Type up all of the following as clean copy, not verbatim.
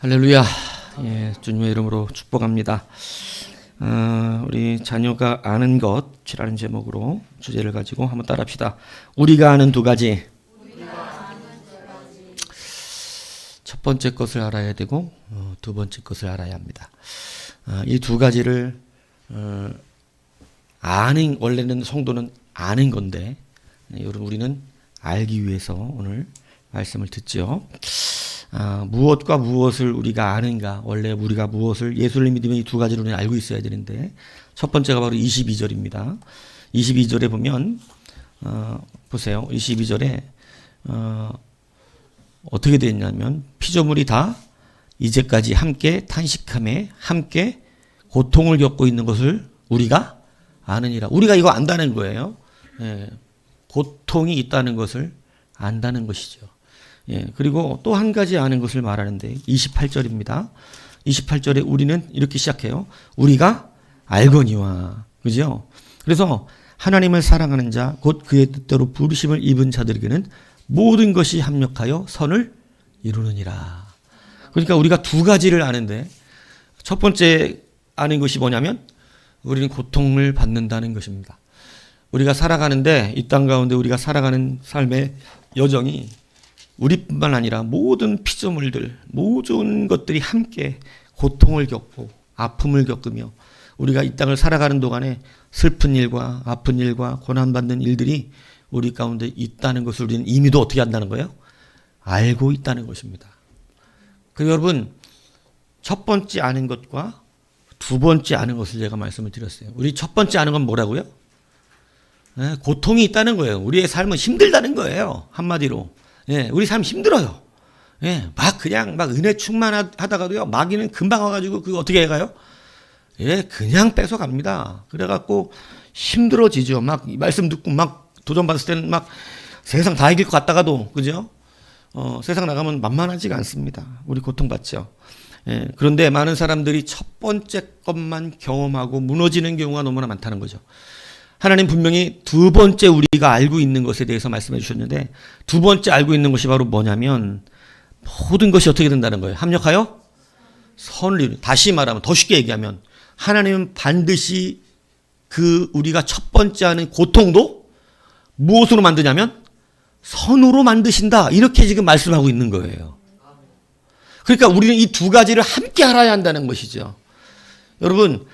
할렐루야. 예, 주님의 이름으로 축복합니다. 우리 자녀가 아는 것이라는 제목으로 주제를 가지고 한번 따라합시다. 우리가 아는 두 가지. 첫 번째 것을 알아야 되고 두 번째 것을 알아야 합니다. 이 두 가지를 아는, 원래는 성도는 아는 건데 여러분 우리는 알기 위해서 오늘 말씀을 듣죠. 무엇과 무엇을 우리가 아는가. 원래 우리가 무엇을 예수를 믿으면 이 두 가지를 우리는 알고 있어야 되는데 첫 번째가 바로 22절입니다. 22절에 보면 보세요. 22절에 어떻게 되어 있냐면 피조물이 다 이제까지 함께 탄식함에 함께 고통을 겪고 있는 것을 우리가 아느니라. 우리가 이거 안다는 거예요. 예, 고통이 있다는 것을 안다는 것이죠. 예, 그리고 또 한 가지 아는 것을 말하는데 28절입니다. 28절에 우리는 이렇게 시작해요. 우리가 알거니와. 그죠? 그래서 하나님을 사랑하는 자, 곧 그의 뜻대로 부르심을 입은 자들에게는 모든 것이 합력하여 선을 이루느니라. 그러니까 우리가 두 가지를 아는데 첫 번째 아는 것이 뭐냐면 우리는 고통을 받는다는 것입니다. 우리가 살아가는데 이 땅 가운데 우리가 살아가는 삶의 여정이 우리뿐만 아니라 모든 피조물들, 모든 것들이 함께 고통을 겪고 아픔을 겪으며 우리가 이 땅을 살아가는 동안에 슬픈 일과 아픈 일과 고난받는 일들이 우리 가운데 있다는 것을 우리는 이미도 어떻게 한다는 거예요? 알고 있다는 것입니다. 그리고 여러분 첫 번째 아는 것과 두 번째 아는 것을 제가 말씀을 드렸어요. 우리 첫 번째 아는 건 뭐라고요? 고통이 있다는 거예요. 우리의 삶은 힘들다는 거예요. 한마디로. 예, 우리 삶 힘들어요. 예, 막 은혜 충만하다가도요, 마귀는 금방 와가지고 그거 어떻게 해가요? 예, 그냥 뺏어갑니다. 그래갖고 힘들어지죠. 막 말씀 듣고 막 도전받았을 때는 막 세상 다 이길 것 같다가도, 그죠? 세상 나가면 만만하지가 않습니다. 우리 고통받죠. 예, 그런데 많은 사람들이 첫 번째 것만 경험하고 무너지는 경우가 너무나 많다는 거죠. 하나님 분명히 두 번째 우리가 알고 있는 것에 대해서 말씀해 주셨는데 두 번째 알고 있는 것이 바로 뭐냐면 모든 것이 어떻게 된다는 거예요. 합력하여 선을 이루는. 다시 말하면 더 쉽게 얘기하면 하나님은 반드시 그 우리가 첫 번째 하는 고통도 무엇으로 만드냐면 선으로 만드신다. 이렇게 지금 말씀하고 있는 거예요. 그러니까 우리는 이 두 가지를 함께 알아야 한다는 것이죠. 여러분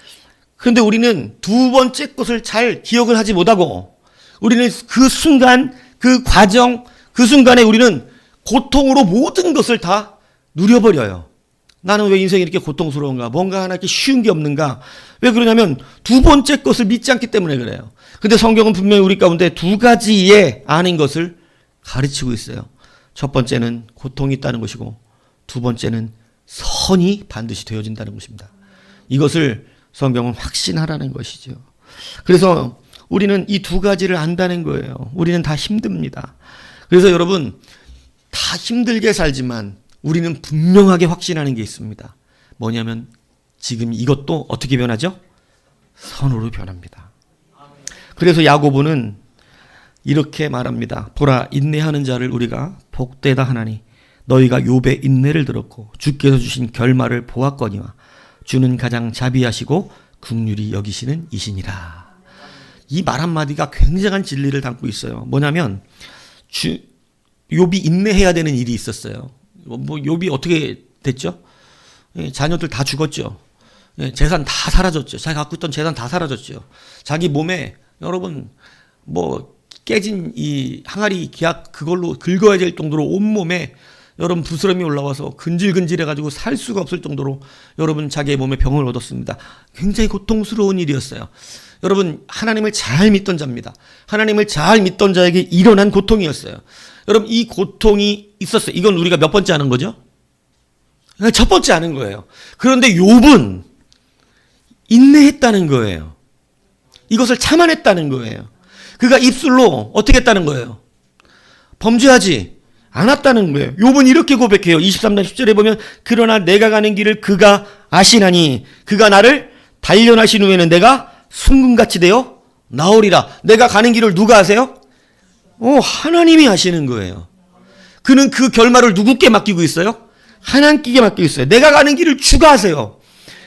그런데 우리는 두 번째 것을 잘 기억을 하지 못하고 우리는 그 순간, 그 과정, 그 순간에 우리는 고통으로 모든 것을 다 누려버려요. 나는 왜 인생이 이렇게 고통스러운가? 뭔가 하나 이렇게 쉬운 게 없는가? 왜 그러냐면 두 번째 것을 믿지 않기 때문에 그래요. 근데 성경은 분명히 우리 가운데 두 가지의 아는 것을 가르치고 있어요. 첫 번째는 고통이 있다는 것이고 두 번째는 선이 반드시 되어진다는 것입니다. 이것을 성경은 확신하라는 것이죠. 그래서 우리는 이 두 가지를 안다는 거예요. 우리는 다 힘듭니다. 그래서 여러분 다 힘들게 살지만 우리는 분명하게 확신하는 게 있습니다. 뭐냐면 지금 이것도 어떻게 변하죠? 선으로 변합니다. 그래서 야고보는 이렇게 말합니다. 보라 인내하는 자를 우리가 복되다 하나니 너희가 욥의 인내를 들었고 주께서 주신 결말을 보았거니와 주는 가장 자비하시고 긍휼히 여기시는 이시니라. 이 말 한마디가 굉장한 진리를 담고 있어요. 뭐냐면 욥이 인내해야 되는 일이 있었어요. 욥이 어떻게 됐죠? 자녀들 다 죽었죠. 재산 다 사라졌죠. 자기 갖고 있던 재산 다 사라졌죠. 자기 몸에 여러분 깨진 이 항아리 기약 그걸로 긁어야 될 정도로 온몸에 여러분 부스럼이 올라와서 근질근질해가지고 살 수가 없을 정도로 여러분 자기의 몸에 병을 얻었습니다. 굉장히 고통스러운 일이었어요. 여러분 하나님을 잘 믿던 자입니다. 하나님을 잘 믿던 자에게 일어난 고통이었어요. 여러분 이 고통이 있었어요. 이건 우리가 몇 번째 아는 거죠? 첫 번째 아는 거예요. 그런데 욥은 인내했다는 거예요. 이것을 참아냈다는 거예요. 그가 입술로 어떻게 했다는 거예요? 범죄하지 않았다는 거예요. 욥은 이렇게 고백해요. 23장 10절에 보면 그러나 내가 가는 길을 그가 아시나니 그가 나를 단련하신 후에는 내가 순금같이 되어 나오리라. 내가 가는 길을 누가 아세요? 하나님이 아시는 거예요. 그는 그 결말을 누구께 맡기고 있어요? 하나님께 맡겨 있어요. 내가 가는 길을 주가 하세요.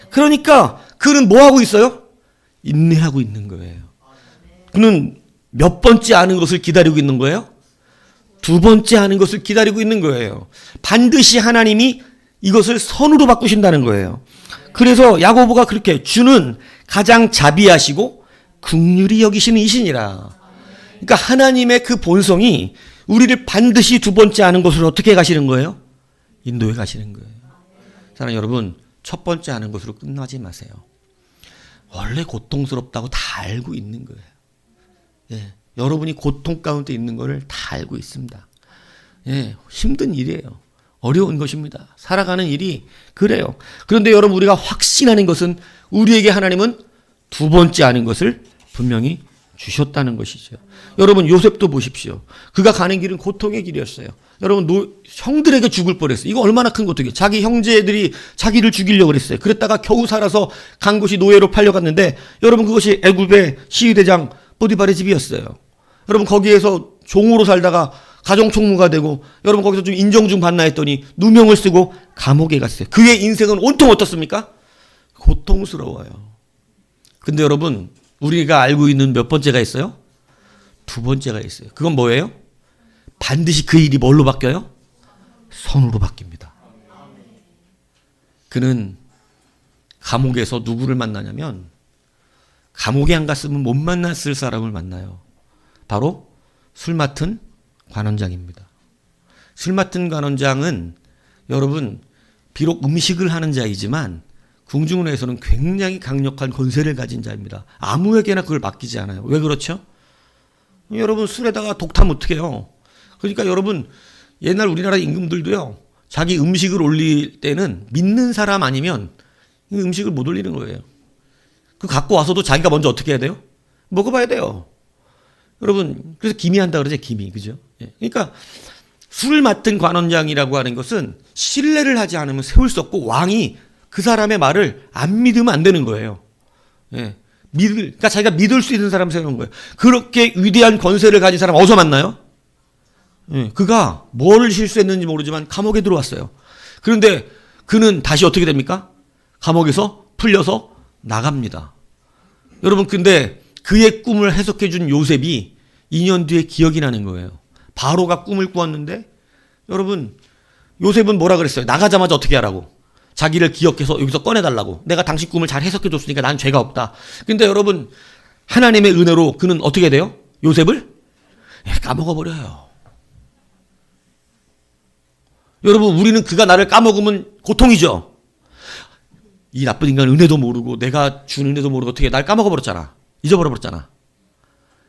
그러니까 그는 뭐 하고 있어요? 인내하고 있는 거예요. 그는 몇 번째 하는 것을 기다리고 있는 거예요? 두 번째 하는 것을 기다리고 있는 거예요. 반드시 하나님이 이것을 선으로 바꾸신다는 거예요. 그래서 야고보가 그렇게 주는 가장 자비하시고 긍휼히 여기시는 이시니라. 그러니까 하나님의 그 본성이 우리를 반드시 두 번째 하는 것을 어떻게 가시는 거예요? 인도해 가시는 거예요. 사랑하는 여러분, 첫 번째 하는 것으로 끝나지 마세요. 원래 고통스럽다고 다 알고 있는 거예요. 예, 여러분이 고통 가운데 있는 것을 다 알고 있습니다. 예, 힘든 일이에요. 어려운 것입니다. 살아가는 일이 그래요. 그런데 여러분, 우리가 확신하는 것은 우리에게 하나님은 두 번째 하는 것을 분명히 주셨다는 것이죠. 여러분, 요셉도 보십시오. 그가 가는 길은 고통의 길이었어요. 여러분, 형들에게 죽을 뻔했어요. 이거 얼마나 큰 고통이에요. 자기 형제들이 자기를 죽이려고 그랬어요. 그랬다가 겨우 살아서 간 곳이 노예로 팔려갔는데, 여러분, 그것이 애굽의 시위대장 보디발의 집이었어요. 여러분, 거기에서 종으로 살다가 가정총무가 되고, 여러분, 거기서 좀 인정 좀 받나 했더니 누명을 쓰고 감옥에 갔어요. 그의 인생은 온통 어떻습니까? 고통스러워요. 근데 여러분, 우리가 알고 있는 몇 번째가 있어요? 두 번째가 있어요. 그건 뭐예요? 반드시 그 일이 뭘로 바뀌어요? 선으로 바뀝니다. 그는 감옥에서 누구를 만나냐면, 감옥에 안 갔으면 못 만났을 사람을 만나요. 바로 술 맡은 관원장입니다. 술 맡은 관원장은 여러분, 비록 음식을 하는 자이지만 궁중은에서는 굉장히 강력한 권세를 가진 자입니다. 아무에게나 그걸 맡기지 않아요. 왜 그렇죠? 여러분, 술에다가 독 타면 어떡해요? 그러니까 여러분, 옛날 우리나라 임금들도요, 자기 음식을 올릴 때는 믿는 사람 아니면 음식을 못 올리는 거예요. 그 갖고 와서도 자기가 먼저 어떻게 해야 돼요? 먹어봐야 돼요. 여러분, 그래서 기미한다 그러죠, 기미. 그죠? 예. 그러니까 술 맡은 관원장이라고 하는 것은 신뢰를 하지 않으면 세울 수 없고, 왕이 그 사람의 말을 안 믿으면 안 되는 거예요. 예. 그러니까 자기가 믿을 수 있는 사람 세우는 거예요. 그렇게 위대한 권세를 가진 사람 어디서 만나요? 예. 그가 뭘 실수했는지 모르지만 감옥에 들어왔어요. 그런데 그는 다시 어떻게 됩니까? 감옥에서 풀려서 나갑니다. 여러분, 근데 그의 꿈을 해석해 준 요셉이 2년 뒤에 기억이 나는 거예요. 바로가 꿈을 꾸었는데, 여러분, 요셉은 뭐라 그랬어요? 나가자마자 어떻게 하라고? 자기를 기억해서 여기서 꺼내달라고. 내가 당신 꿈을 잘 해석해 줬으니까 난 죄가 없다. 근데 여러분, 하나님의 은혜로 그는 어떻게 돼요? 요셉을 까먹어버려요. 여러분, 우리는 그가 나를 까먹으면 고통이죠. 이 나쁜 인간은 은혜도 모르고 내가 준 은혜도 모르고 어떻게 날 까먹어버렸잖아. 잊어버려버렸잖아.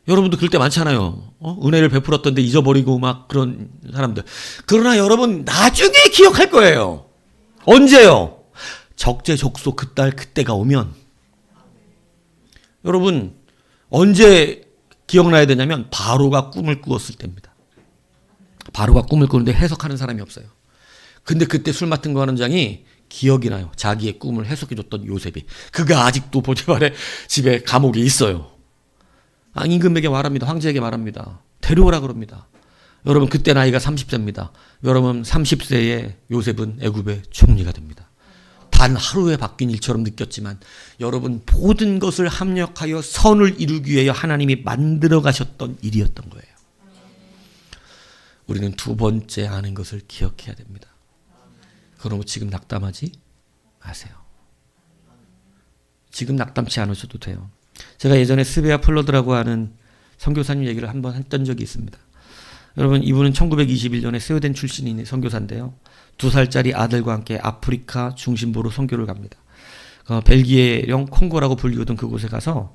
여러분도 그럴 때 많잖아요. 은혜를 베풀었던데 잊어버리고 막 그런 사람들. 그러나 여러분, 나중에 기억할 거예요. 언제요? 적재적소 그딸 그때가 오면. 여러분, 언제 기억나야 되냐면 바로가 꿈을 꾸었을 때입니다. 바로가 꿈을 꾸는데 해석하는 사람이 없어요. 근데 그때 술 맡은 관원장이 기억이 나요. 자기의 꿈을 해석해줬던 요셉이. 그가 아직도 보디발의 집에 감옥에 있어요. 임금에게 말합니다. 황제에게 말합니다. 데려오라 그럽니다. 여러분, 그때 나이가 30세입니다. 여러분, 30세에 요셉은 애굽의 총리가 됩니다. 단 하루에 바뀐 일처럼 느꼈지만 여러분, 모든 것을 합력하여 선을 이루기 위해 하나님이 만들어 가셨던 일이었던 거예요. 우리는 두 번째 하는 것을 기억해야 됩니다. 그러므로 지금 낙담하지 마세요. 지금 낙담치 않으셔도 돼요. 제가 예전에 스베아 플러드라고 하는 선교사님 얘기를 한번 했던 적이 있습니다. 여러분, 이분은 1921년에 스웨덴 출신인 선교사인데요. 2살짜리 아들과 함께 아프리카 중심부로 선교를 갑니다. 벨기에령 콩고라고 불리우던 그곳에 가서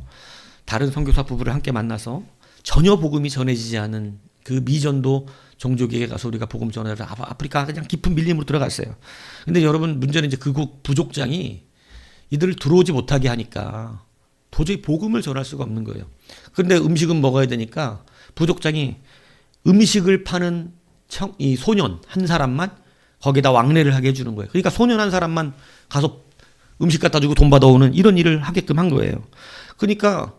다른 선교사 부부를 함께 만나서 전혀 복음이 전해지지 않은 그 미전도 종족에게 가서 우리가 복음 전하러 아프리카 그냥 깊은 밀림으로 들어갔어요. 근데 여러분, 문제는 이제 그곳 부족장이 이들을 들어오지 못하게 하니까 도저히 복음을 전할 수가 없는 거예요. 그런데 음식은 먹어야 되니까 부족장이 음식을 파는 이 소년 한 사람만 거기다 왕래를 하게 해주는 거예요. 그러니까 소년 한 사람만 가서 음식 갖다 주고 돈 받아오는 이런 일을 하게끔 한 거예요. 그러니까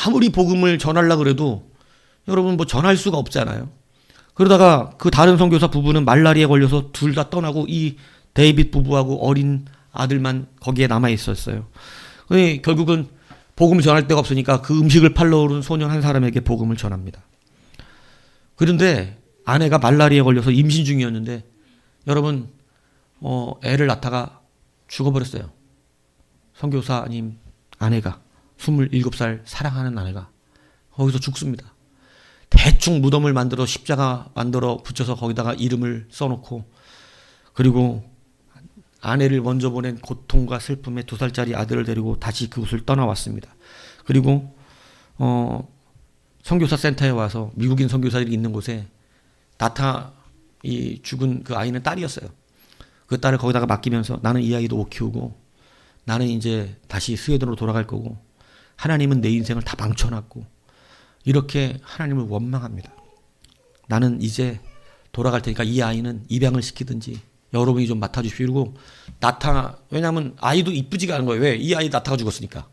아무리 복음을 전하려고 그래도 여러분 뭐 전할 수가 없잖아요. 그러다가 그 다른 선교사 부부는 말라리아에 걸려서 둘 다 떠나고 이 데이빗 부부하고 어린 아들만 거기에 남아 있었어요. 결국은 복음을 전할 데가 없으니까 그 음식을 팔러 오른 소년 한 사람에게 복음을 전합니다. 그런데 아내가 말라리아에 걸려서 임신 중이었는데 여러분 애를 낳다가 죽어버렸어요. 선교사님 아내가 27살 사랑하는 아내가 거기서 죽습니다. 대충 무덤을 만들어 십자가 만들어 붙여서 거기다가 이름을 써놓고 그리고 아내를 먼저 보낸 고통과 슬픔에 2살짜리 아들을 데리고 다시 그곳을 떠나왔습니다. 그리고 선교사 센터에 와서 미국인 선교사들이 있는 곳에 이 죽은 그 아이는 딸이었어요. 그 딸을 거기다가 맡기면서 나는 이 아이도 못 키우고 나는 이제 다시 스웨덴으로 돌아갈 거고 하나님은 내 인생을 다 망쳐놨고 이렇게 하나님을 원망합니다. 나는 이제 돌아갈 테니까 이 아이는 입양을 시키든지 여러분이 좀 맡아주십시오. 그리고 왜냐하면 아이도 이쁘지가 않은 거예요. 왜? 이 아이 나타가 죽었으니까.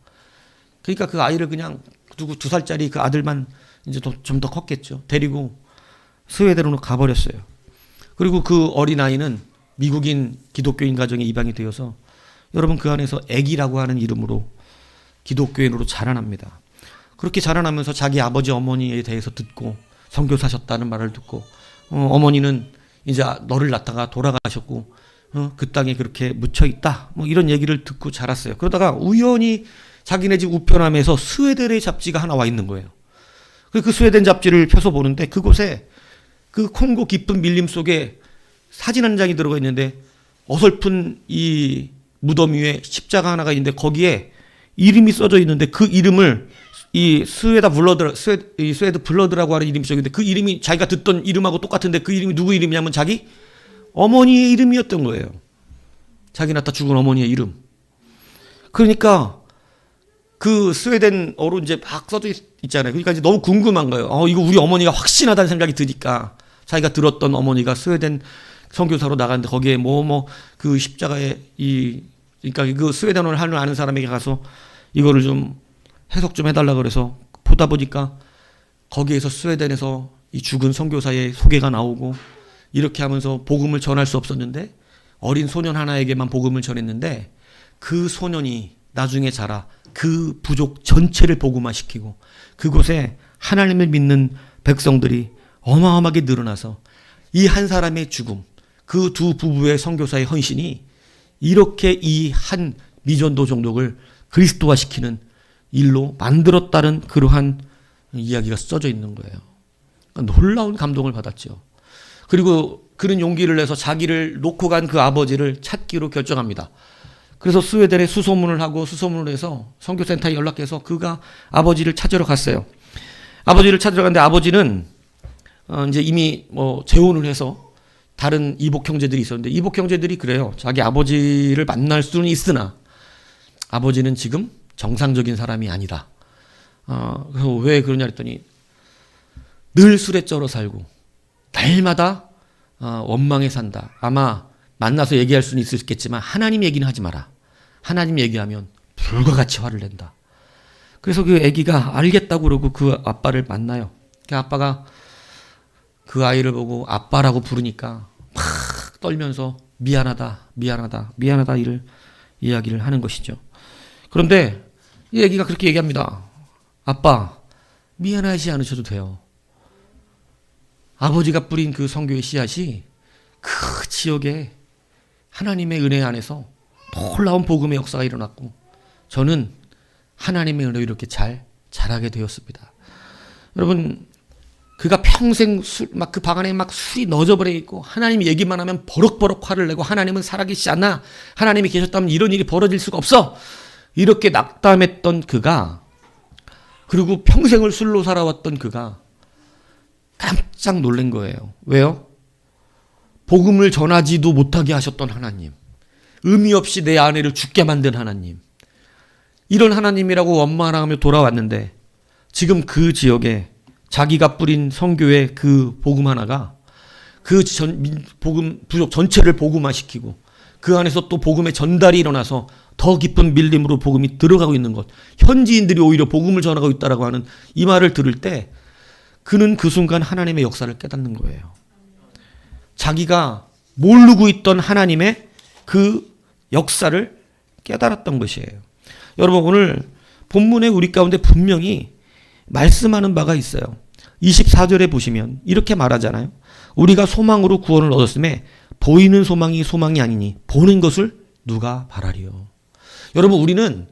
그러니까 그 아이를 그냥 두고 2살짜리 그 아들만 이제 좀 더 컸겠죠. 데리고 스웨덴으로 가버렸어요. 그리고 그 어린아이는 미국인 기독교인 가정에 입양이 되어서 여러분 그 안에서 애기라고 하는 이름으로 기독교인으로 자라납니다. 그렇게 자라나면서 자기 아버지 어머니에 대해서 듣고 선교사셨다는 말을 듣고 어머니는 이제 너를 낳다가 돌아가셨고 그 땅에 그렇게 묻혀 있다 뭐 이런 얘기를 듣고 자랐어요. 그러다가 우연히 자기네 집 우편함에서 스웨덴의 잡지가 하나 와 있는 거예요. 그 스웨덴 잡지를 펴서 보는데 그곳에 그 콩고 깊은 밀림 속에 사진 한 장이 들어가 있는데 어설픈 이 무덤 위에 십자가 하나가 있는데 거기에 이름이 써져 있는데 그 이름을 이 스웨드 블러드라고 하는 이름이 적인데 그 이름이 자기가 듣던 이름하고 똑같은데 그 이름이 누구 이름이냐면 자기 어머니의 이름이었던 거예요. 자기 낳다 죽은 어머니의 이름. 그러니까 그 스웨덴어로 이제 막 써져 있잖아요. 그러니까 이제 너무 궁금한 거예요. 이거 우리 어머니가 확신하다는 생각이 드니까 자기가 들었던 어머니가 스웨덴 선교사로 나갔는데 거기에 그 십자가에 그러니까 그 스웨덴어를 아는 사람에게 가서 이거를 좀 해석 좀 해달라 그래서 보다 보니까 거기에서 스웨덴에서 이 죽은 선교사의 소개가 나오고 이렇게 하면서 복음을 전할 수 없었는데 어린 소년 하나에게만 복음을 전했는데 그 소년이 나중에 자라 그 부족 전체를 복음화시키고 그곳에 하나님을 믿는 백성들이 어마어마하게 늘어나서 이 한 사람의 죽음, 그 두 부부의 선교사의 헌신이 이렇게 이 한 미전도 종족을 그리스도화시키는 일로 만들었다는 그러한 이야기가 써져 있는 거예요. 그러니까 놀라운 감동을 받았죠. 그리고 그런 용기를 내서 자기를 놓고 간 그 아버지를 찾기로 결정합니다. 그래서 스웨덴에 수소문을 하고 수소문을 해서 선교센터에 연락해서 그가 아버지를 찾으러 갔어요. 아버지를 찾으러 갔는데 아버지는 이제 이미 재혼을 해서 다른 이복 형제들이 있었는데 이복 형제들이 그래요. 자기 아버지를 만날 수는 있으나 아버지는 지금 정상적인 사람이 아니다. 그래서 왜 그러냐 했더니 늘 술에 쩔어 살고 날마다 원망에 산다. 아마 만나서 얘기할 수는 있겠지만 하나님 얘기는 하지 마라. 하나님 얘기하면 불과 같이 화를 낸다. 그래서 그 아기가 알겠다고 그러고 그 아빠를 만나요. 그 아빠가 그 아이를 보고 아빠라고 부르니까 막 떨면서 미안하다 이야기를 하는 것이죠. 그런데 이 아기가 그렇게 얘기합니다. 아빠, 미안하지 않으셔도 돼요. 아버지가 뿌린 그 선교의 씨앗이 그 지역에 하나님의 은혜 안에서 놀라운 복음의 역사가 일어났고 저는 하나님의 은혜로 이렇게 잘 자라게 되었습니다. 여러분, 그가 평생 그 방 안에 막 술이 넣어져 있고 하나님 얘기만 하면 버럭버럭 화를 내고 하나님은 살아계시지 않나? 하나님이 계셨다면 이런 일이 벌어질 수가 없어. 이렇게 낙담했던 그가 그리고 평생을 술로 살아왔던 그가 깜짝 놀란 거예요. 왜요? 복음을 전하지도 못하게 하셨던 하나님, 의미 없이 내 아내를 죽게 만든 하나님, 이런 하나님이라고 원망하며 돌아왔는데 지금 그 지역에 자기가 뿌린 선교의 그 복음 하나가 그 부족 전체를 복음화시키고 그 안에서 또 복음의 전달이 일어나서 더 깊은 밀림으로 복음이 들어가고 있는 것, 현지인들이 오히려 복음을 전하고 있다라고 하는 이 말을 들을 때 그는 그 순간 하나님의 역사를 깨닫는 거예요. 자기가 모르고 있던 하나님의 그 역사를 깨달았던 것이에요. 여러분, 오늘 본문에 우리 가운데 분명히 말씀하는 바가 있어요. 24절에 보시면 이렇게 말하잖아요. 우리가 소망으로 구원을 얻었음에 보이는 소망이 소망이 아니니 보는 것을 누가 바라리요. 여러분, 우리는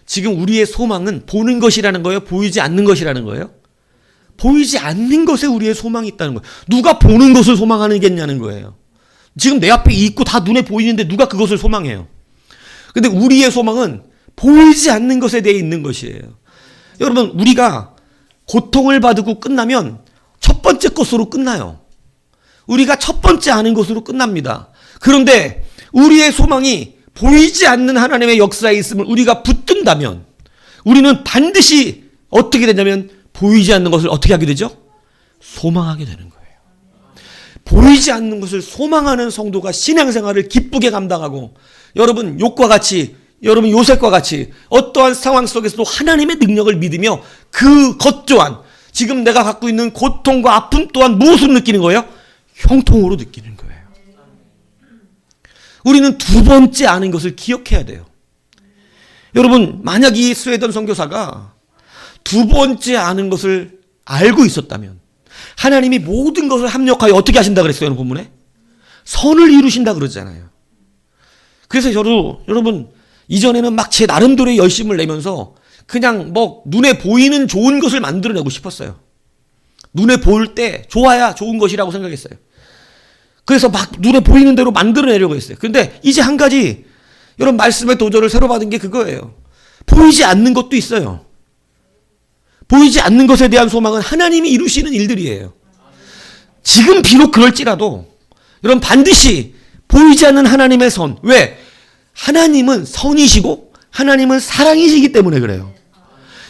지금 우리의 소망은 보는 것이라는 거예요? 보이지 않는 것이라는 거예요? 보이지 않는 것에 우리의 소망이 있다는 거예요. 누가 보는 것을 소망하겠냐는 거예요. 지금 내 앞에 있고 다 눈에 보이는데 누가 그것을 소망해요? 근데 우리의 소망은 보이지 않는 것에 대해 있는 것이에요. 여러분, 우리가 고통을 받고 끝나면 첫 번째 것으로 끝나요. 우리가 첫 번째 아는 것으로 끝납니다. 그런데 우리의 소망이 보이지 않는 하나님의 역사에 있음을 우리가 붙든다면 우리는 반드시 어떻게 되냐면 보이지 않는 것을 어떻게 하게 되죠? 소망하게 되는 거예요. 보이지 않는 것을 소망하는 성도가 신앙생활을 기쁘게 감당하고, 여러분 욥과 같이, 여러분 요셉과 같이 어떠한 상황 속에서도 하나님의 능력을 믿으며 그것 또한 지금 내가 갖고 있는 고통과 아픔 또한 무엇으로 느끼는 거예요? 형통으로 느끼는 거예요. 우리는 두 번째 아는 것을 기억해야 돼요. 여러분, 만약 이 스웨덴 선교사가 두 번째 아는 것을 알고 있었다면 하나님이 모든 것을 합력하여 어떻게 하신다 그랬어요? 본문에 선을 이루신다 그러잖아요. 그래서 여러분 이전에는 막 제 나름대로의 열심을 내면서 그냥 뭐 눈에 보이는 좋은 것을 만들어내고 싶었어요. 눈에 보일 때 좋아야 좋은 것이라고 생각했어요. 그래서 막 눈에 보이는 대로 만들어내려고 했어요. 그런데 이제 한 가지 여러분 말씀의 도전을 새로 받은 게 그거예요. 보이지 않는 것도 있어요. 보이지 않는 것에 대한 소망은 하나님이 이루시는 일들이에요. 지금 비록 그럴지라도 여러분 반드시 보이지 않는 하나님의 선. 왜? 하나님은 선이시고 하나님은 사랑이시기 때문에 그래요.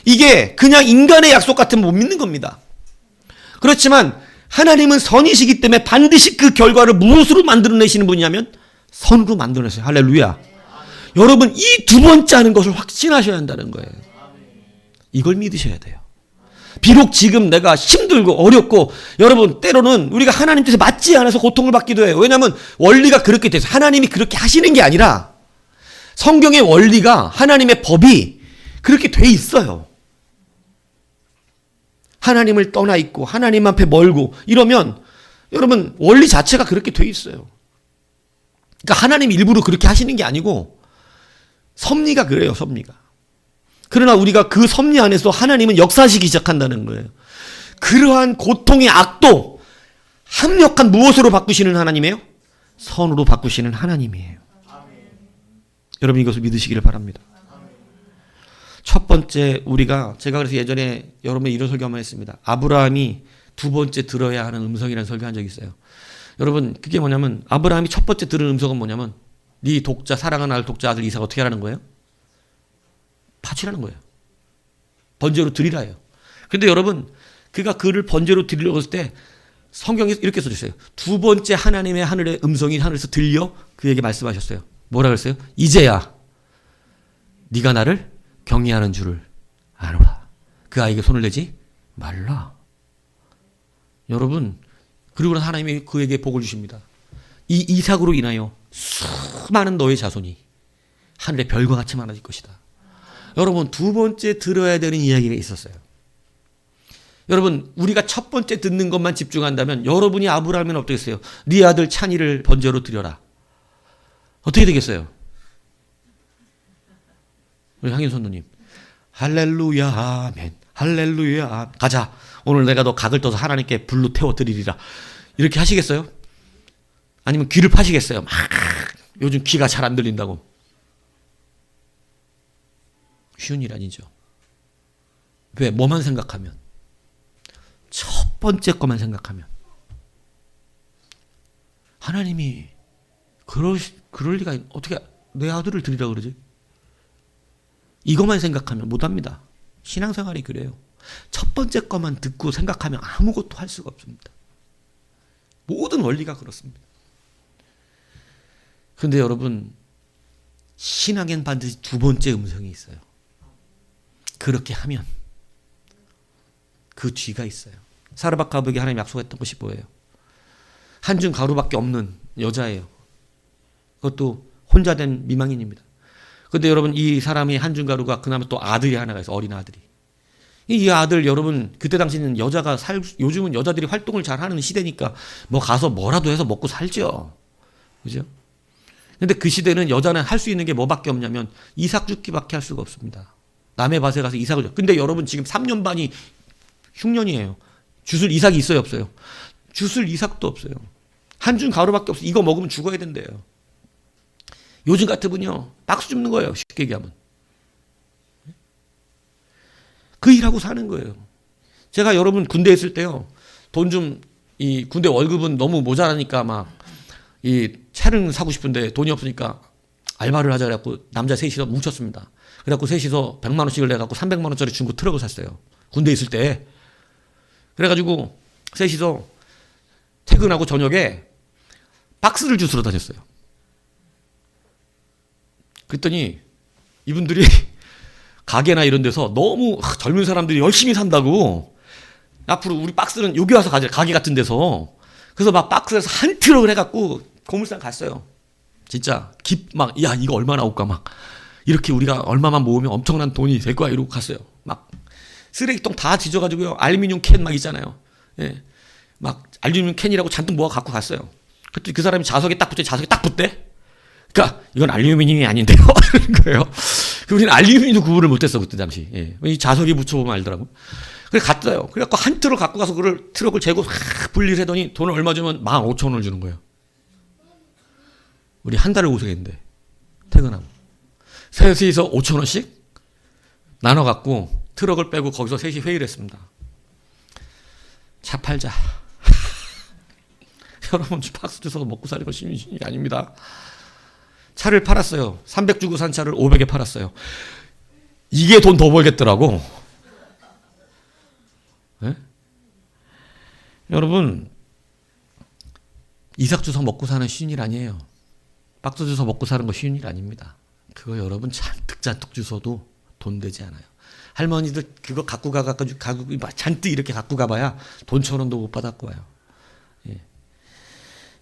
이게 그냥 인간의 약속 같으면 못 믿는 겁니다. 그렇지만 하나님은 선이시기 때문에 반드시 그 결과를 무엇으로 만들어내시는 분이냐면 선으로 만들어내세요. 할렐루야. 여러분 이 두 번째 하는 것을 확신하셔야 한다는 거예요. 이걸 믿으셔야 돼요. 비록 지금 내가 힘들고 어렵고, 여러분 때로는 우리가 하나님 뜻에 맞지 않아서 고통을 받기도 해요. 왜냐하면 원리가 그렇게 돼서 하나님이 그렇게 하시는 게 아니라 성경의 원리가, 하나님의 법이 그렇게 돼 있어요. 하나님을 떠나 있고 하나님 앞에 멀고 이러면 여러분 원리 자체가 그렇게 돼 있어요. 그러니까 하나님 일부러 그렇게 하시는 게 아니고 섭리가 그래요. 섭리가. 그러나 우리가 그 섭리 안에서 하나님은 역사하시기 시작한다는 거예요. 그러한 고통의 악도 합력한 무엇으로 바꾸시는 하나님이에요? 선으로 바꾸시는 하나님이에요. 여러분 이것을 믿으시기를 바랍니다. 첫 번째 제가 그래서 예전에 여러분에 이런 설교 한번 했습니다. 아브라함이 두 번째 들어야 하는 음성이라는 설교한 적이 있어요. 여러분 그게 뭐냐면 아브라함이 첫 번째 들은 음성은 뭐냐면 네 독자 사랑하는 아들 독자 아들 이삭 어떻게 하라는 거예요? 바치라는 거예요. 번제로 드리라요. 근데 여러분 그가 그를 번제로 드리려고 했을 때 성경에 이렇게 써주세요. 두 번째 하나님의 하늘의 음성이 하늘에서 들려 그에게 말씀하셨어요. 뭐라 그랬어요? 이제야 네가 나를 경외하는 줄을 아노라. 그 아이에게 손을 내지 말라. 여러분 그리고 하나님이 그에게 복을 주십니다. 이 이삭으로 인하여 수많은 너의 자손이 하늘의 별과 같이 많아질 것이다. 여러분 두 번째 들어야 되는 이야기가 있었어요. 여러분 우리가 첫 번째 듣는 것만 집중한다면 여러분이 아브라함은 어떻겠어요? 네 아들 찬이를 번제로 드려라. 어떻게 되겠어요? 우리 향인 선도님 할렐루야 아멘 할렐루야 아멘. 가자 오늘 내가 너 각을 떠서 하나님께 불로 태워 드리리라. 이렇게 하시겠어요? 아니면 귀를 파시겠어요? 막 요즘 귀가 잘 안 들린다고. 쉬운 일 아니죠. 왜? 뭐만 생각하면? 첫 번째 것만 생각하면. 하나님이 그럴 리가 어떻게 내 아들을 드리라 그러지? 이것만 생각하면 못합니다. 신앙생활이 그래요. 첫 번째 것만 듣고 생각하면 아무것도 할 수가 없습니다. 모든 원리가 그렇습니다. 그런데 여러분 신앙엔 반드시 두 번째 음성이 있어요. 그렇게 하면 그 뒤가 있어요. 사르밧가브에게 하나님 약속했던 것이 뭐예요? 한 줌 가루밖에 없는 여자예요. 그것도 혼자 된 미망인입니다. 근데 여러분 이 사람이 한준가루가 그나마 또 아들이 하나가 있어. 어린 아들이. 이 아들 여러분 그때 당시는 요즘은 여자들이 활동을 잘하는 시대니까 뭐 가서 뭐라도 해서 먹고 살죠. 그죠? 근데 그 시대는 여자는 할 수 있는 게 뭐밖에 없냐면 이삭 줍기밖에 할 수가 없습니다. 남의 밭에 가서 이삭을 줘. 근데 여러분 지금 3년 반이 흉년이에요. 주술 이삭이 있어요, 없어요? 주술 이삭도 없어요. 한준 가루밖에 없어요. 이거 먹으면 죽어야 된대요. 요즘 같으면요 박수 줍는 거예요. 쉽게 얘기하면. 그 일하고 사는 거예요. 제가 여러분 군대에 있을 때요. 돈 좀 이 군대 월급은 너무 모자라니까 막 이 차를 사고 싶은데 돈이 없으니까 알바를 하자 그래갖고 남자 셋이서 뭉쳤습니다. 그래갖고 셋이서 100만 원씩을 내갖고 300만 원짜리 중고 트럭을 샀어요. 군대에 있을 때. 그래가지고 셋이서 퇴근하고 저녁에 박스를 주스러 다녔어요. 그랬더니 이분들이 가게나 이런 데서 너무 젊은 사람들이 열심히 산다고 앞으로 우리 박스는 여기 와서 가자. 가게 같은 데서. 그래서 막 박스에서 한 트럭을 해갖고 고물상 갔어요. 진짜 야 이거 얼마나 올까 막 이렇게 우리가 얼마만 모으면 엄청난 돈이 될 거야 이러고 갔어요. 막 쓰레기통 다 지져가지고요. 알루미늄 캔 막 있잖아요. 예. 막 알루미늄 캔이라고 잔뜩 모아 갖고 갔어요. 그때 그 사람이 자석에 딱 붙대. 그러니까 이건 알루미늄이 아닌데요. 이러는 거예요. 우리는 알루미늄도 구분을 못했어 그때 당시. 예. 이 자석에 붙여보면 알더라고. 그래 갔어요. 그래갖고 한 트럭 갖고 가서 그걸 트럭을 재고 분리를 하더니 돈을 얼마 주면 15,000원을 주는 거예요. 우리 한 달을 고생했는데 퇴근하고 셋이서 5,000원씩 나눠 갖고 트럭을 빼고 거기서 셋이 회의를 했습니다. 차 팔자. 여러분 박스 주워서 먹고 사는 건 쉬운 일이 아닙니다. 차를 팔았어요. 300 주고 산 차를 500에 팔았어요. 이게 돈 더 벌겠더라고. 네? 여러분 이삭 주워 먹고 사는 쉬운 일 아니에요. 박스 주워 먹고 사는 거 쉬운 일 아닙니다. 그거 여러분 잔뜩 주워도 돈 되지 않아요. 할머니들 그거 갖고 가가지고 잔뜩 이렇게 갖고 가봐야 돈 1,000원도 못 받았고 와요. 예.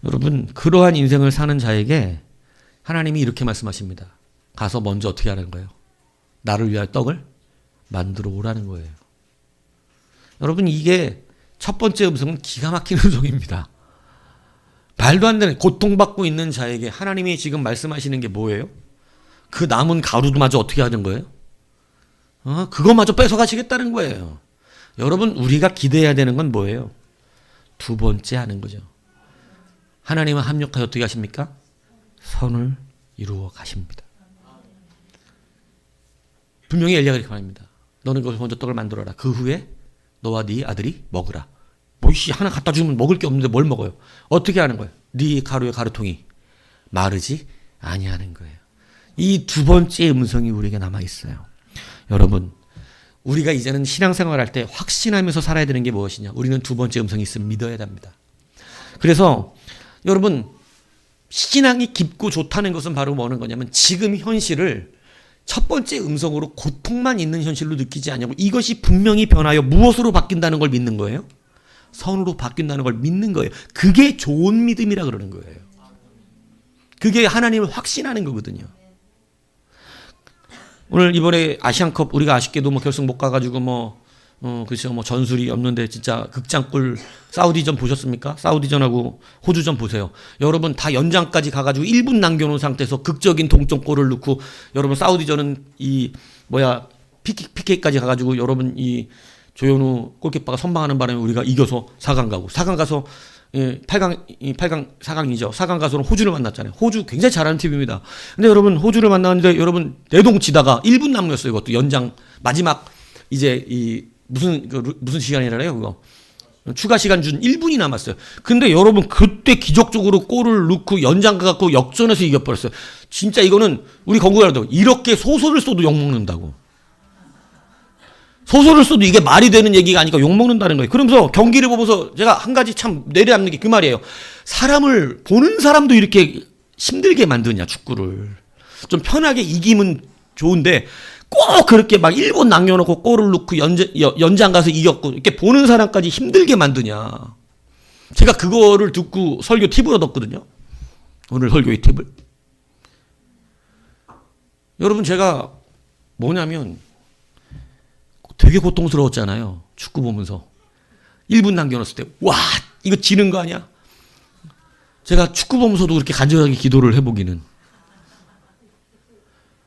여러분 그러한 인생을 사는 자에게 하나님이 이렇게 말씀하십니다. 가서 먼저 어떻게 하는 거예요? 나를 위한 떡을 만들어 오라는 거예요. 여러분 이게 첫 번째 음성은 기가 막힌 음성입니다. 말도 안 되는 고통받고 있는 자에게 하나님이 지금 말씀하시는 게 뭐예요? 그 남은 가루도마저 어떻게 하는 거예요? 그거마저 뺏어가시겠다는 거예요. 여러분 우리가 기대해야 되는 건 뭐예요? 두 번째 하는 거죠. 하나님은 합력하여 어떻게 하십니까? 선을 이루어 가십니다. 분명히 엘리야가 이렇게 말합니다. 너는 거기서 먼저 떡을 만들어라. 그 후에 너와 네 아들이 먹으라. 하나 갖다 주면 먹을 게 없는데 뭘 먹어요? 어떻게 하는 거예요? 네 가루의 가루통이 마르지 아니하는 거예요. 이 두 번째 음성이 우리에게 남아 있어요. 여러분 우리가 이제는 신앙생활할 때 확신하면서 살아야 되는 게 무엇이냐? 우리는 두 번째 음성이 있으면 믿어야 됩니다. 그래서 여러분 신앙이 깊고 좋다는 것은 바로 뭐는 거냐면 지금 현실을 첫 번째 음성으로 고통만 있는 현실로 느끼지 않냐고. 이것이 분명히 변하여 무엇으로 바뀐다는 걸 믿는 거예요? 선으로 바뀐다는 걸 믿는 거예요. 그게 좋은 믿음이라 그러는 거예요. 그게 하나님을 확신하는 거거든요. 오늘 이번에 아시안컵 우리가 아쉽게도 결승 못 가가지고 그렇죠. 전술이 없는데 진짜 극장골 사우디전 보셨습니까? 사우디전하고 호주전 보세요. 여러분 다 연장까지 가가지고 1분 남겨놓은 상태에서 극적인 동점골을 넣고 여러분 사우디전은 PK까지 가가지고 여러분 이 조현우 골키퍼가 선방하는 바람에 우리가 이겨서 4강 가고 4강 가서 8강 4강이죠. 4강 가서는 호주를 만났잖아요. 호주 굉장히 잘하는 팀입니다. 근데 여러분 호주를 만났는데 여러분 내동치다가 1분 남겼어요. 이것도 연장 마지막 이제 무슨 시간이라래요 그거 추가 시간 준 1분이 남았어요. 근데 여러분 그때 기적적으로 골을 넣고 연장 가갖고 역전해서 이겨버렸어요. 진짜 이거는 우리 건국이라도 이렇게 소설을 써도 욕먹는다고. 소설을 써도 이게 말이 되는 얘기가 아니니까 욕먹는다는 거예요. 그러면서 경기를 보면서 제가 한 가지 참 내려앉는 게 그 말이에요. 사람을 보는 사람도 이렇게 힘들게 만드냐 축구를. 좀 편하게 이기면 좋은데 꼭 그렇게 막 1분 남겨놓고 골을 넣고 연장 가서 이겼고 이렇게 보는 사람까지 힘들게 만드냐. 제가 그거를 듣고 설교 팁을 얻었거든요. 오늘 설교의 팁을. 여러분 제가 뭐냐면 되게 고통스러웠잖아요. 축구 보면서. 1분 남겨놨을 때 와 이거 지는 거 아니야? 제가 축구 보면서도 그렇게 간절하게 기도를 해보기는.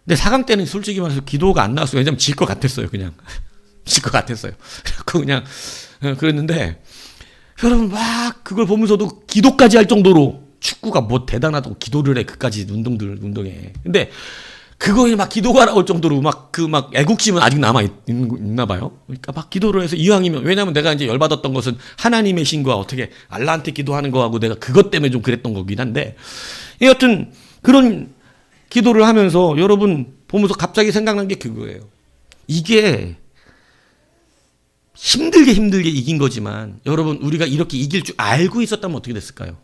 근데 4강 때는 솔직히 말해서 기도가 안 나왔어요. 왜냐면 질 것 같았어요. 그냥. 질 것 같았어요. 그냥 그랬는데 여러분 막 그걸 보면서도 기도까지 할 정도로 축구가 뭐 대단하다고 기도를 해. 그까지 운동해. 근데 그거에 막 기도가 나올 정도로 막 애국심은 아직 있나 봐요. 그러니까 막 기도를 해서 이왕이면, 왜냐면 내가 이제 열받았던 것은 하나님의 신과 어떻게 알라한테 기도하는 거하고 내가 그것 때문에 좀 그랬던 거긴 한데, 여하튼 그런 기도를 하면서 여러분 보면서 갑자기 생각난 게 그거예요. 이게 힘들게 이긴 거지만 여러분 우리가 이렇게 이길 줄 알고 있었다면 어떻게 됐을까요?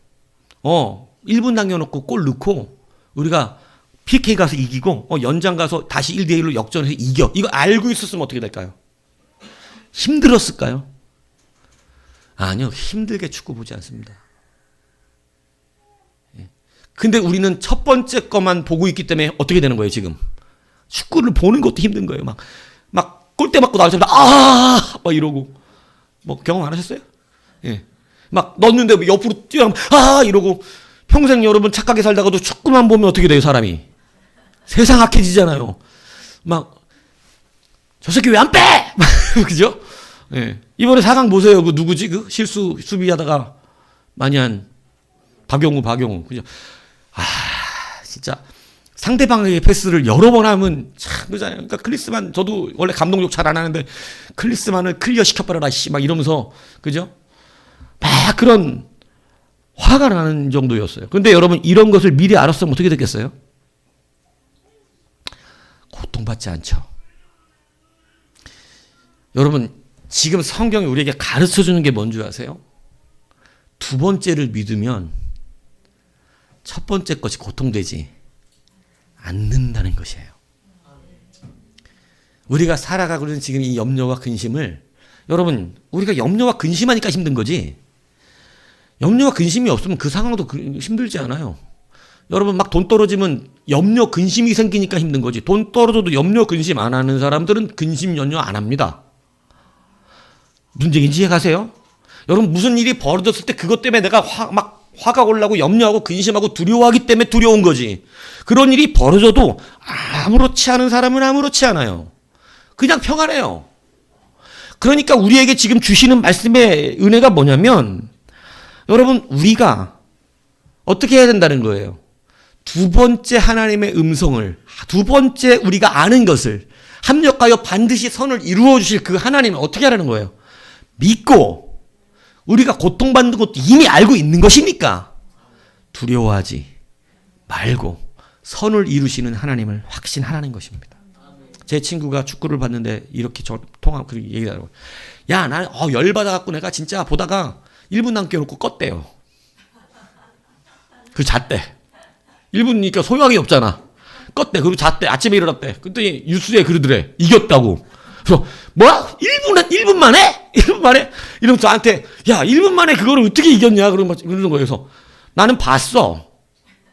1분 남겨놓고 골 넣고 우리가 PK 가서 이기고 연장 가서 다시 1대1로 역전해서 이겨. 이거 알고 있었으면 어떻게 될까요? 힘들었을까요? 아니요. 힘들게 축구 보지 않습니다. 근데 우리는 첫 번째 것만 보고 있기 때문에 어떻게 되는 거예요, 지금? 축구를 보는 것도 힘든 거예요. 막 골대 맞고 나올 때마다 막 이러고. 뭐 경험 안 하셨어요? 예. 막 넣었는데 옆으로 뛰어가면 이러고. 평생 여러분 착하게 살다가도 축구만 보면 어떻게 돼요, 사람이? 세상 악해지잖아요. 저 새끼 왜 안 빼? 그죠? 예. 이번에 4강 보세요. 그 누구지? 그 실수 수비하다가 많이 한 박용우. 그죠? 진짜 상대방에게 패스를 여러 번 하면 참 그잖아요. 그러니까 클리스만, 저도 원래 감독욕 잘 안 하는데 클리스만을 클리어 시켜버려라 막 이러면서, 그죠? 막 그런 화가 나는 정도였어요. 근데 여러분 이런 것을 미리 알았으면 어떻게 됐겠어요? 고통받지 않죠. 여러분 지금 성경이 우리에게 가르쳐주는 게 뭔 줄 아세요? 두 번째를 믿으면 첫 번째 것이 고통되지 않는다는 것이에요. 우리가 살아가고 있는 지금 이 염려와 근심을, 여러분 우리가 염려와 근심하니까 힘든 거지, 염려와 근심이 없으면 그 상황도 힘들지 않아요. 여러분 막 돈 떨어지면 염려 근심이 생기니까 힘든 거지, 돈 떨어져도 염려 근심 안 하는 사람들은 근심 염려 안 합니다. 무슨 얘기인지 이해가세요? 여러분 무슨 일이 벌어졌을 때 그것 때문에 내가 화가 올라고 염려하고 근심하고 두려워하기 때문에 두려운 거지, 그런 일이 벌어져도 아무렇지 않은 사람은 아무렇지 않아요. 그냥 평안해요. 그러니까 우리에게 지금 주시는 말씀의 은혜가 뭐냐면, 여러분 우리가 어떻게 해야 된다는 거예요. 두 번째 하나님의 음성을, 두 번째 우리가 아는 것을 합력하여 반드시 선을 이루어 주실 그 하나님을 어떻게 하라는 거예요? 믿고, 우리가 고통받는 것도 이미 알고 있는 것이니까 두려워하지 말고 선을 이루시는 하나님을 확신하라는 것입니다. 제 친구가 축구를 봤는데 이렇게 그렇게 얘기하더라고요. 야, 난 열받아갖고 내가 진짜 보다가 1분 남겨놓고 껐대요. 그 잤대. 1분이니까 소용이 없잖아. 껐대. 그리고 잤대. 아침에 일어났대. 그랬더니 뉴스에 그러더래. 이겼다고. 그래서 뭐야? 1분 만에? 1분 만에? 이러면서 저한테 야 1분 만에 그거를 어떻게 이겼냐? 그러는 거예요. 그래서 나는 봤어.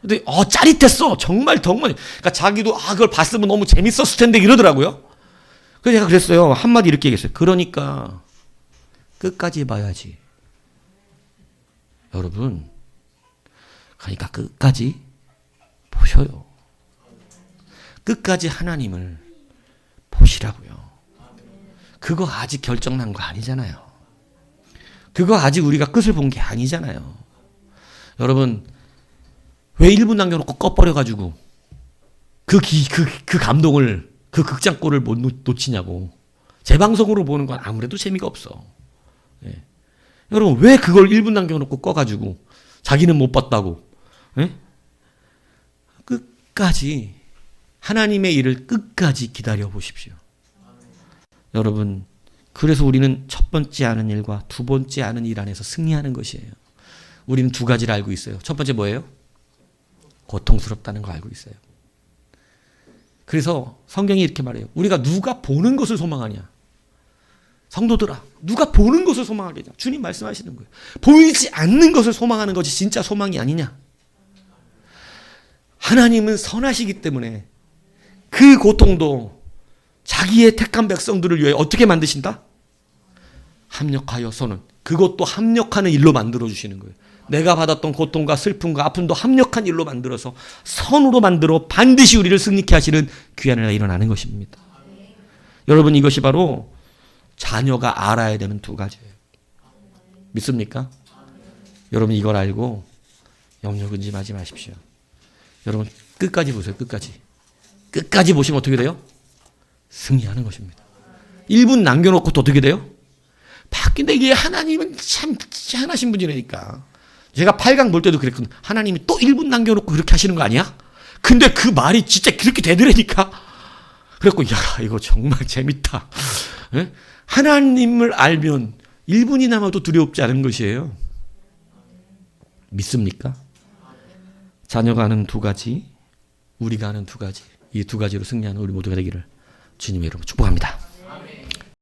근데 짜릿했어. 정말. 그러니까 자기도 그걸 봤으면 너무 재밌었을 텐데 이러더라고요. 그래서 제가 그랬어요. 한마디 이렇게 얘기했어요. 그러니까 끝까지 봐야지. 여러분, 그러니까 끝까지 보셔요. 끝까지 하나님을 보시라고요. 그거 아직 결정난 거 아니잖아요. 그거 아직 우리가 끝을 본 게 아니잖아요. 여러분, 왜 1분 남겨놓고 꺼버려가지고 그 감동을, 그 극장골을 못 놓치냐고. 재방송으로 보는 건 아무래도 재미가 없어. 예. 여러분 왜 그걸 1분 남겨놓고 꺼가지고 자기는 못 봤다고. 예? 끝까지 하나님의 일을 끝까지 기다려 보십시오. 여러분, 그래서 우리는 첫 번째 아는 일과 두 번째 아는 일 안에서 승리하는 것이에요. 우리는 두 가지를 알고 있어요. 첫 번째 뭐예요? 고통스럽다는 거 알고 있어요. 그래서 성경이 이렇게 말해요. 우리가 누가 보는 것을 소망하냐? 성도들아, 누가 보는 것을 소망하겠냐? 주님 말씀하시는 거예요. 보이지 않는 것을 소망하는 것이 진짜 소망이 아니냐? 하나님은 선하시기 때문에 그 고통도 자기의 택한 백성들을 위해 어떻게 만드신다? 합력하여서는. 그것도 합력하는 일로 만들어 주시는 거예요. 내가 받았던 고통과 슬픔과 아픔도 합력한 일로 만들어서 선으로 만들어 반드시 우리를 승리케 하시는 귀한 일이 일어나는 것입니다. 여러분, 이것이 바로 자녀가 알아야 되는 두 가지예요. 믿습니까? 여러분, 이걸 알고 염려 근심하지 마십시오. 여러분, 끝까지 보세요. 끝까지 보시면 어떻게 돼요? 승리하는 것입니다. 1분 남겨놓고 또 어떻게 돼요? 바뀐다. 이게 하나님은 참 희한하신 분이라니까. 제가 8강 볼 때도 그랬거든요. 하나님이 또 1분 남겨놓고 그렇게 하시는 거 아니야? 근데 그 말이 진짜 그렇게 되더라니까. 그래갖고 야, 이거 정말 재밌다. 네? 하나님을 알면 1분이 남아도 두렵지 않은 것이에요. 믿습니까? 자녀가 하는 두 가지, 우리가 하는 두 가지, 이 두 가지로 승리하는 우리 모두가 되기를 주님의 이름으로 축복합니다.